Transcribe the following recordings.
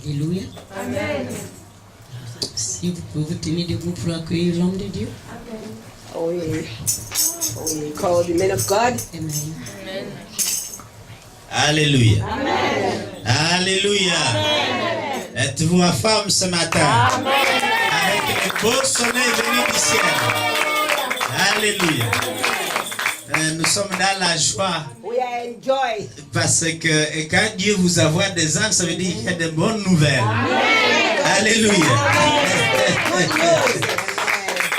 Alléluia. Amen. Si vous pouvez vous tenir debout pour accueillir l'homme de Dieu. We call the man of God. Amen. Amen. Alléluia. Amen. Alléluia. Êtes-vous en forme ce matin? Amen. Avec le beau soleil venu du ciel. Alléluia. Nous sommes dans la joie. We are in joy. Parce que quand Dieu vous envoie des âmes, ça veut dire qu'il y a de bonnes nouvelles. Amen. Alléluia. Good news.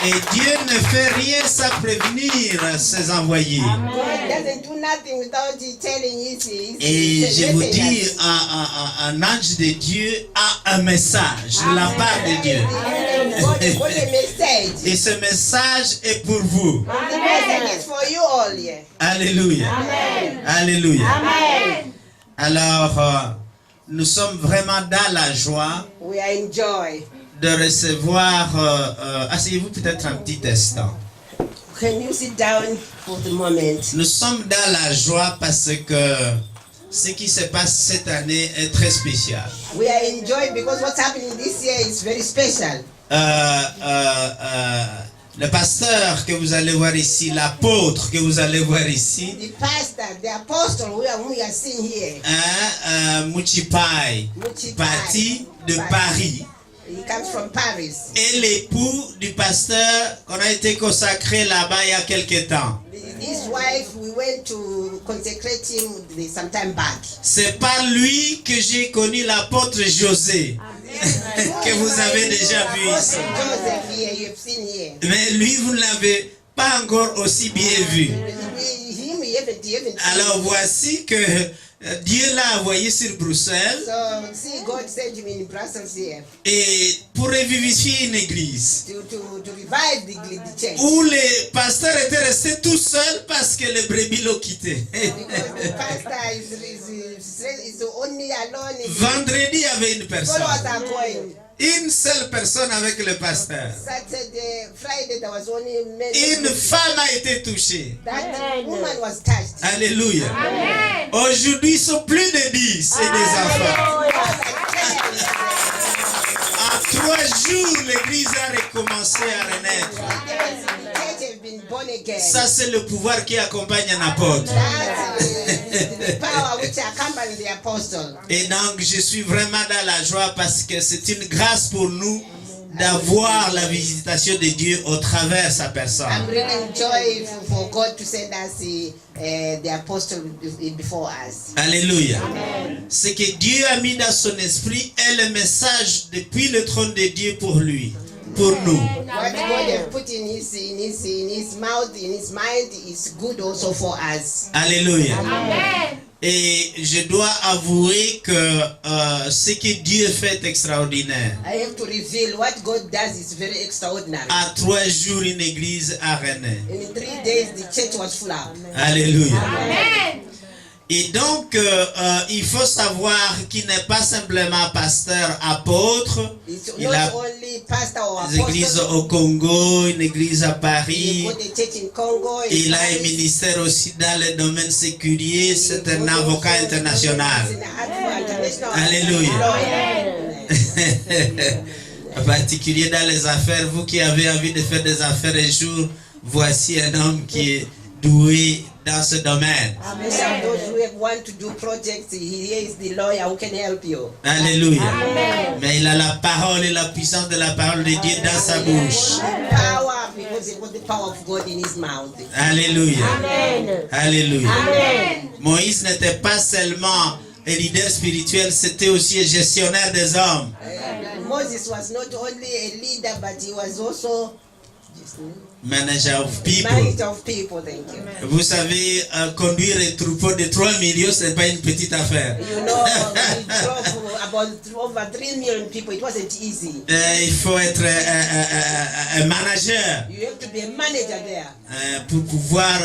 Et Dieu ne fait rien sans prévenir ses envoyés. God doesn't do nothing without telling his Et je vous dis, messengers. un ange de Dieu a un message de la part de Dieu. God has got a message. Et ce message est pour vous. And the message is for you all here. Alléluia. Amen. Alléluia. Amen. Alors, nous sommes vraiment dans la joie We are in joy. de recevoir. Asseyez-vous peut-être un petit instant. Can you sit down for the moment? Nous sommes dans la joie parce que ce qui se passe cette année est très spécial. We are in joy because what's happening this year is very special. Le pasteur que vous allez voir ici, l'apôtre que vous allez voir ici, The pastor, the apostle who we are seeing here, Muchipai, Muchipai. parti de Paris, he comes from Paris. et l'époux du pasteur qu'on a été consacré là-bas il y a quelque temps. His wife, we went to consecrate him some time back. C'est par lui que j'ai connu l'apôtre José, que vous avez déjà vu ici. Joseph here, you have seen here. Mais lui, vous ne l'avez pas encore aussi bien vu. Him, you haven't seen. Alors voici que Dieu l'a envoyé sur Bruxelles So, see, God sent him in Brussels here et pour revivifier une église to revive the church. où les pasteurs étaient restés tout seuls parce que les brebis l'ont quitté. Because the pastor is only alone. Vendredi, il y avait une personne. Followers are going. Une seule personne avec le pasteur. Saturday, Friday, there was only men. Une femme a été touchée. That woman was touched. Alléluia. Aujourd'hui, ils sont plus de 10 et des enfants. En 3 jours, l'église a recommencé à renaître. Ça, c'est le pouvoir qui accompagne un apôtre. Et donc, je suis vraiment dans la joie parce que c'est une grâce pour nous d'avoir la visitation de Dieu au travers sa personne. I'm really joyful for God to send us the apostle before us. Alléluia. Ce que Dieu a mis dans son esprit est le message depuis le trône de Dieu pour lui, pour nous. What God has put in his mouth, in his mind, is good also for us. Alléluia. Amen. Et je dois avouer que ce que Dieu fait est extraordinaire. I have to reveal what God does is very extraordinary. À 3 jours, une église a rené. In 3 days, the church was full up. Alléluia. Amen. Et donc, il faut savoir qu'il n'est pas simplement pasteur apôtre. Il Not a only pastor or des églises apostle. au Congo, une église à Paris. He got a church in Congo. Il a un ministère aussi dans le domaine séculier. C'est un avocat international. Alléluia. En particulier dans les affaires, vous qui avez envie de faire des affaires un jour, voici un homme qui est doué dans ce domaine. Those who want to do projects, here is the lawyer who can help you. Alléluia. Amen. Mais il a la parole et la puissance de la parole de Dieu dans sa bouche. Power, because it was the power of God in his mouth. Alléluia. Amen. Alléluia. Amen. Moïse n'était pas seulement un leader spirituel, c'était aussi un gestionnaire des hommes. Moses was not only a leader, but he was also Manager of people. manager of people. Thank you. Vous savez, conduire un troupeau de 3 millions, ce n'est pas une petite affaire. You know, we drove about over 3 million people. It wasn't easy. Il faut être un manager You have to be a manager there. pour pouvoir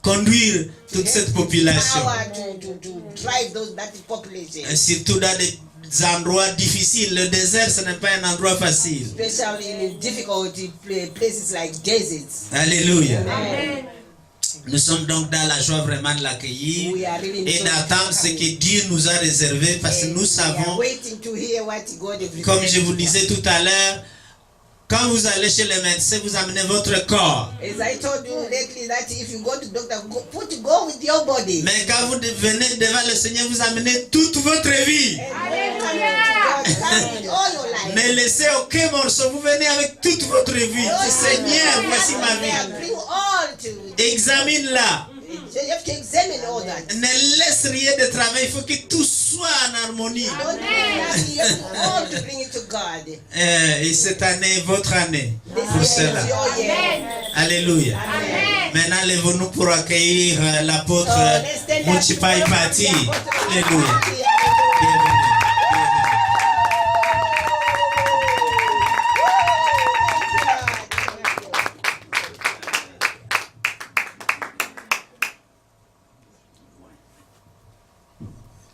conduire toute cette population. Power to drive that population. Surtout dans des endroits difficiles. Le désert, ce n'est pas un endroit facile. Especially in difficult places like deserts. Alléluia. Amen. Nous sommes donc dans la joie vraiment de l'accueillir We are really et so d'attendre ce que Dieu nous a réservé parce que nous we are savons, waiting to hear what God has comme je prepared vous for disais us. tout à l'heure, quand vous allez chez le médecin, vous amenez votre corps. As I told you lately that if you go to doctor, go with your body. Mais quand vous venez devant le Seigneur, vous amenez toute votre vie. Come with all your life. Ne laissez aucun morceau. Vous venez avec toute votre vie. Seigneur, voici ma vie. Bring all to. Examine-la. So you have to examine all that. Ne laisse rien de travail. Il faut que tout soit en harmonie. Don't do nothing. You have to all to bring it to God. Et cette année est votre année pour This year cela. is your year. Alléluia. Maintenant, lèvons-nous pour accueillir l'apôtre So let's stand up. Muchipai Pati. Alléluia. Bienvenue.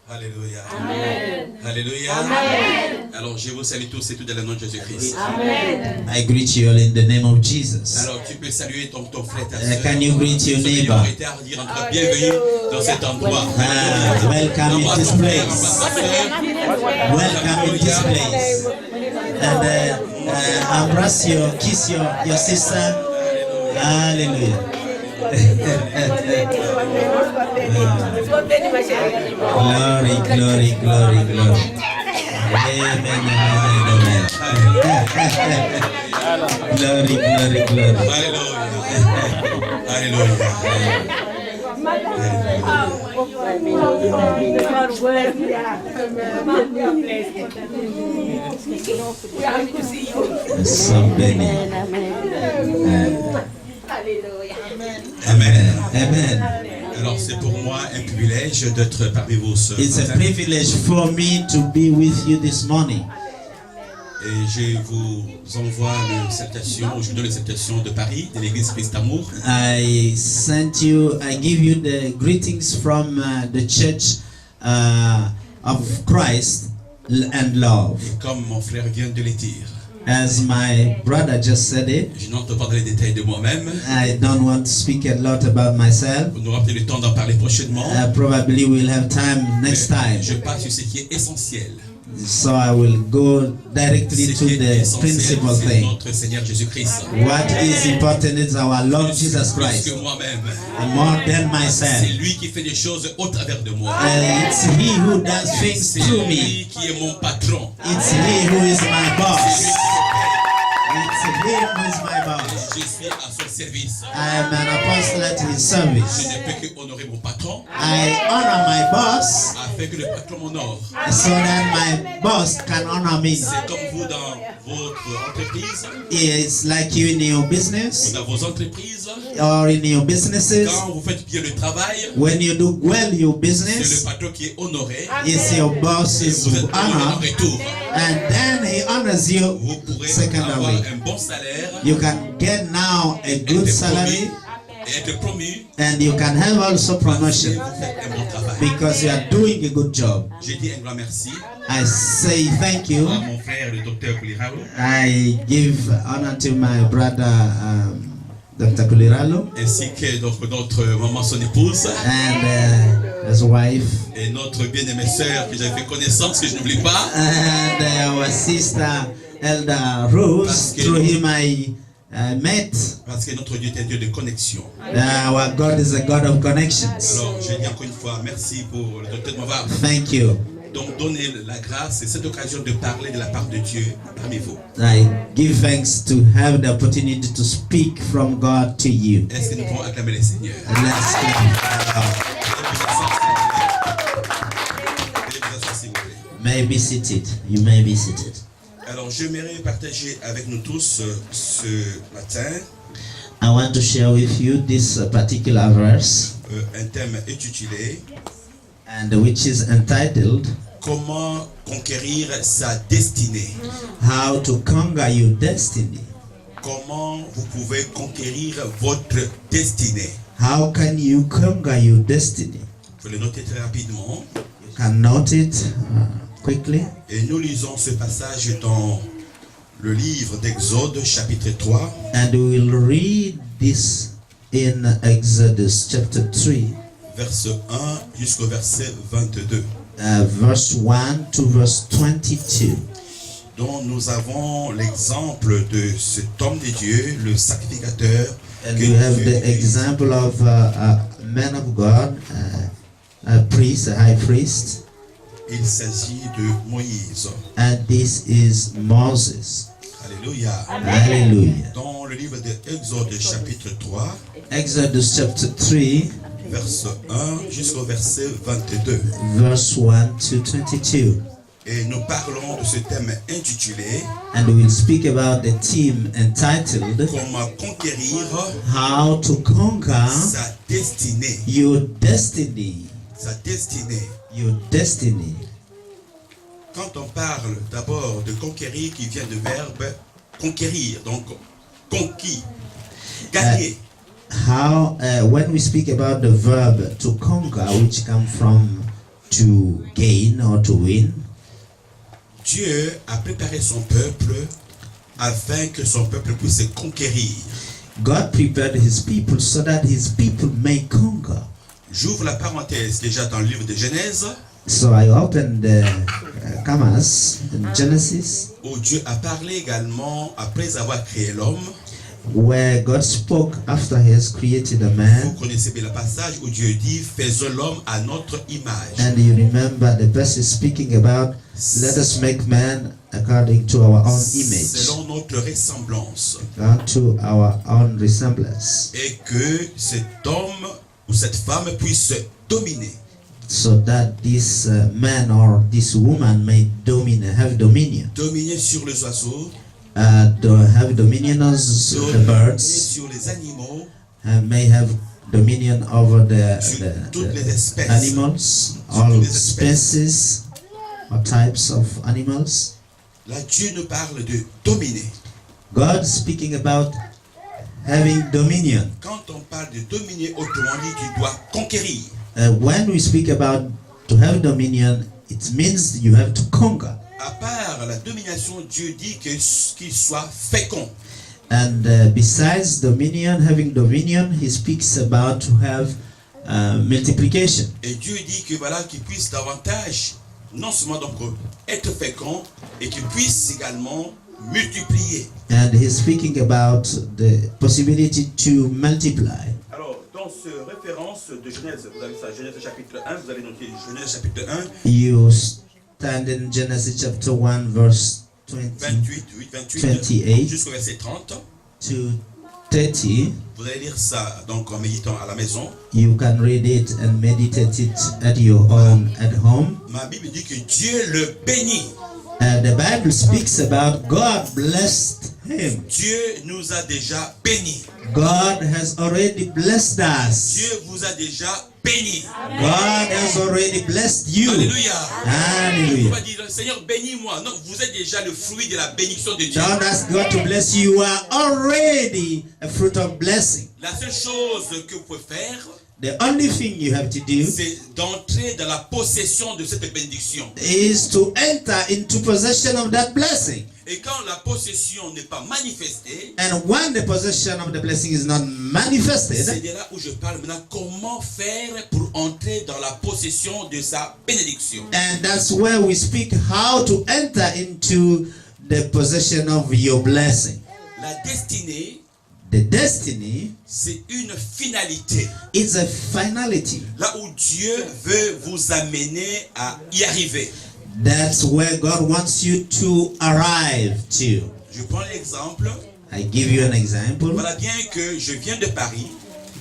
Alléluia. Alléluia. Alors je vous salue tous et toutes dans le nom de Jésus-Christ. I greet you all in the name of Jesus. Alors tu peux saluer ton frère, ta soeur. Can you greet your neighbor? Dire entre bienvenue dans cet endroit. Welcome in this place. Welcome in this place. And embrace your, kiss your sister. Hallelujah. Glory, glory, glory, glory. Amen, amen, amen. Glory, glory, glory. Alléluia. Alléluia. So béni. Amen. Amen. Alors c'est pour moi un privilège d'être parmi vous ce It's a matin. privilege for me to be with you this morning. Et je vous envoie une salutation, je vous donne une salutation de Paris, de l'église Christ Amour. I give you the greetings from the church of Christ and love. Et comme mon frère vient de le dire, As my brother just said it, je n'entre pas dans les détails de moi-même. I don't want to speak a lot about myself. On aura peut-être le temps d'en parler prochainement. Probably we'll have time next time. Je passe sur ce qui est essentiel. So I will go directly Ce to qui est the essentiel, principal c'est thing. notre Seigneur Jésus-Christ. What is important is our Lord Jesus Plus Christ. que moi-même. And more than myself. C'est lui qui fait des choses au travers de moi. It's He who does things C'est through me. lui qui est mon patron. It's He who is my C'est boss. lui qui me It's Him who is my boss. paie. Je suis à son service. I am an apostle at His Je service. ne peux que honorer mon patron I honor my boss afin que le patron m'honore. so that my boss can honor me. C'est comme vous dans votre entreprise, It's like you in your business dans vos entreprises. or in your businesses. Quand vous faites bien le travail, When you do well your c'est le business, patron qui est honoré. it's your boss Et is vous êtes honoré en honored, retour. and then he honors you Vous pourrez avoir secondly. un bon salaire, You can get now a good salary, et être promu and you can have also parce que promotion vous faites un bon travail. because you are doing a good job. J'ai dit un grand merci I say thank you. à mon frère, le docteur Kulirao, I give honor to my brother Dr. Kuliralo ainsi que donc, notre maman, son épouse, and his wife et notre bien-aimée sœur que j'avais fait connaissance, que je n'oublie pas. and our sister Elder Rose. Through him I met. Parce que notre Dieu est un Dieu de connexion. Our God is a God of connections. Alors, je dis encore une fois merci pour le docteur de m'avoir Thank you. donc donné la grâce et cette occasion de parler de la part de Dieu parmi vous. I give thanks to have the opportunity to speak from God to you. Est-ce que nous pouvons acclamer le Seigneur? Let's clap. Veuillez vous asseoir, s'il vous plaît. May be seated. You may be seated. Alors, j'aimerais partager avec nous tous ce matin I want to share with you this particular verse, un thème intitulé and which is entitled Comment conquérir sa destinée. How to Conquer Your Destiny. Comment vous pouvez conquérir votre destinée. How can you conquer your destiny? Vous le notez très rapidement. You can note it quickly. Et nous lisons ce passage dans le livre d'Exode, chapitre 3. And we will read this in Exodus chapter 3, verset 1 jusqu'au verset 22, verse 1 to verse 22. dont nous avons l'exemple de cet homme de Dieu, le sacrificateur. And que we have Dieu the utilise. example of a man of God, a priest, a high priest, Il s'agit de Moïse. and this is Moses. Alléluia. Hallelujah. Dans le livre de Exode chapitre 3, Exodus chapter 3, verset 1 jusqu'au verset 22. verse 1 to 22. Et nous parlons de ce thème intitulé And we'll speak about the theme entitled Comment conquérir How to Conquer sa destinée. Your Destiny. Sa destinée. Your Destiny. Quand on parle d'abord de conquérir qui vient du verbe conquérir, donc conquis, gagner. How, when we speak about the verb to conquer, which come from to gain or to win, Dieu a préparé son peuple afin que son peuple puisse conquérir. God prepared his people so that his people may conquer. J'ouvre la parenthèse déjà dans le livre de Genèse, So I opened the commas in Genesis, où Dieu a parlé également après avoir créé l'homme. where God spoke after he has created a Vous man. connaissez bien le passage où Dieu dit faisons l'homme à notre image. And you remember the passage speaking about, let us make man according to our own image, Selon notre ressemblance. to our own resemblance, Et que cet homme ou cette femme puisse dominer. so that this man or this woman may have dominion. Dominer sur les oiseaux, Have dominion on the dominer birds, sur les animaux, may have dominion over sur toutes les the espèces. animals, Sur all toutes les espèces. species or types of animals. Là, Dieu nous parle de dominer. God is speaking about having dominion. Quand on parle de dominer, autrement dit, tu dois conquérir. When we speak about to have dominion, it means you have to conquer. À part la domination, Dieu dit qu'il soit fécond. And besides dominion, having dominion, he speaks about to have multiplication. Et Dieu dit que voilà, qu'il puisse davantage, non seulement donc être fécond, et qu'il puisse également multiplier. And he's speaking about the possibility to multiply. Alors, dans ce référence de Genèse, vous avez ça, Genèse chapitre 1, vous allez noter Genèse chapitre 1, You stand in Genesis chapter 1 verse 28 28 jusqu'au verset 30. to 30. Vous allez lire ça donc en méditant à la maison. You can read it and meditate it at your own at home. Ma Bible dit que Dieu le bénit. The Bible speaks about God blessed him. Dieu nous a déjà bénis. God has already blessed us. Dieu vous a déjà bénis. God has already blessed you. Alléluia. Vous Hallelujah. va dire, Seigneur, bénis-moi. Non, vous êtes déjà le fruit de la bénédiction de Dieu. Don't ask God to bless you. You are already a fruit of blessing. La seule chose que vous pouvez faire, The only thing you have to do c'est d'entrer dans la possession de cette bénédiction. is to enter into possession of that blessing. Et quand la possession n'est pas manifestée, And when the possession of the blessing is not c'est manifested, de là où je parle maintenant. Comment faire pour entrer dans la possession de sa bénédiction? and that's where we speak how to enter into the possession of your blessing. La destinée, The destiny c'est une finalité. is a finality. Là où Dieu veut vous amener à y arriver. That's where God wants you to arrive to. Je prends l'exemple. I give you an example. Voilà bien que je viens de Paris.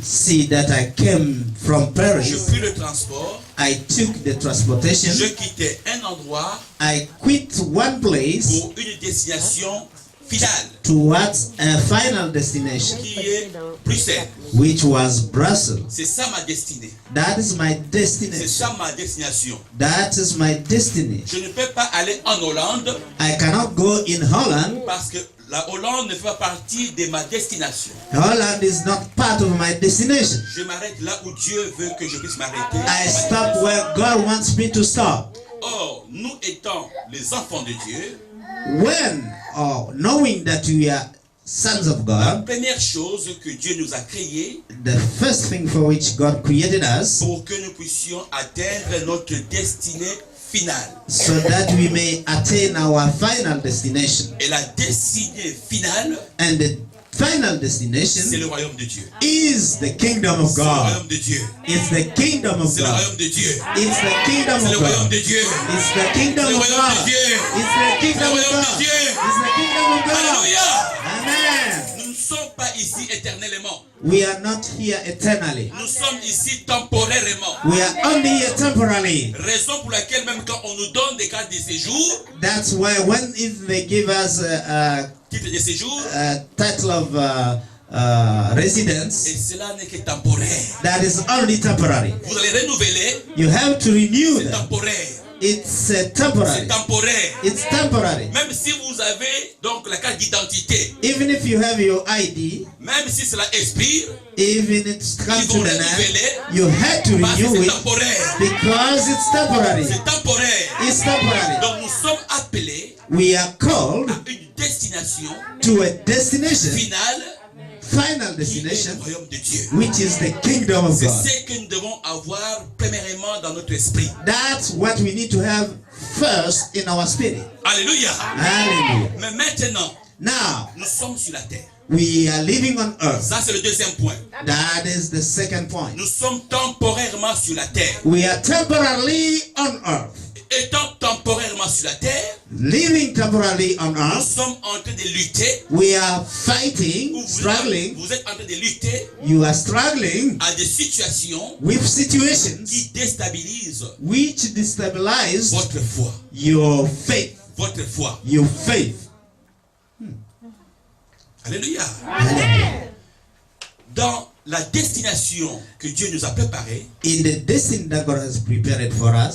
See that I came from Je Paris. pris le transport. I took the transportation. Je quittais un endroit I quit one place pour une destination finale towards a final destination, qui est Bruxelles. which was Brussels. C'est ça ma destinée. That is my C'est destination. ça ma destination. That is my destiny. Je ne peux pas aller en Hollande I cannot go in Holland. parce que la Hollande ne fait pas partie de ma destination. Holland is not part of my destination. Je m'arrête là où Dieu veut que je puisse m'arrêter. I stop where God wants me to stop. Or, nous étant les enfants de Dieu, When, knowing that we are sons of La God, première chose que Dieu nous a créée the first thing for which God created us, pour que nous puissions atteindre notre destinée finale. so that we may attain our final destination. Et la destinée finale, And the final c'est destination le royaume de Dieu. is the kingdom of C'est le God. royaume de Dieu. It's the kingdom of C'est le God. royaume de Dieu. It's the kingdom C'est of le royaume God. de Dieu. It's the kingdom C'est le of royaume de God. Dieu. It's the kingdom of C'est le royaume God. de Dieu. It's the kingdom of God. Alléluia. Amen. Nous ne sommes pas ici éternellement. We are not here eternally. Nous sommes ici temporairement. We are only here temporarily. Raison pour laquelle même quand on nous donne des cartes de séjour, That's why when if they give us titre de séjour, a title of residence, et cela n'est que temporaire. that is only temporary. Vous allez renouveler, You have to renew c'est them. temporaire. It's C'est temporary. temporaire. It's temporary. Même si vous avez donc la carte d'identité, Even if you have your ID, même si cela expire, even it's come ils to vont the end, renouveler you had to parce que renew c'est it temporaire. because it's temporary. C'est temporaire. It's temporary. Donc nous sommes appelés We are called à une destination to a destination, finale final qui est destination, le royaume de Dieu. which is the kingdom of C'est God. ce que nous devons avoir premièrement dans notre esprit. That's what we need to have first in our spirit. Alléluia. Hallelujah. Mais maintenant, Now, nous sommes sur la terre. we are living on earth. Ça, c'est le deuxième point. That is the second point. Nous sommes temporairement sur la terre. We are temporarily on earth. Étant temporairement sur la terre, Living temporarily on nous earth. sommes en train de lutter. We are fighting, Vous struggling. vous êtes en train de lutter You are struggling à des situations with situations qui déstabilisent which destabilize votre foi. your faith. Votre foi. Your faith. Alléluia. Hallelujah. Dans la destination que Dieu nous a préparée, In the destiny that God has prepared for us,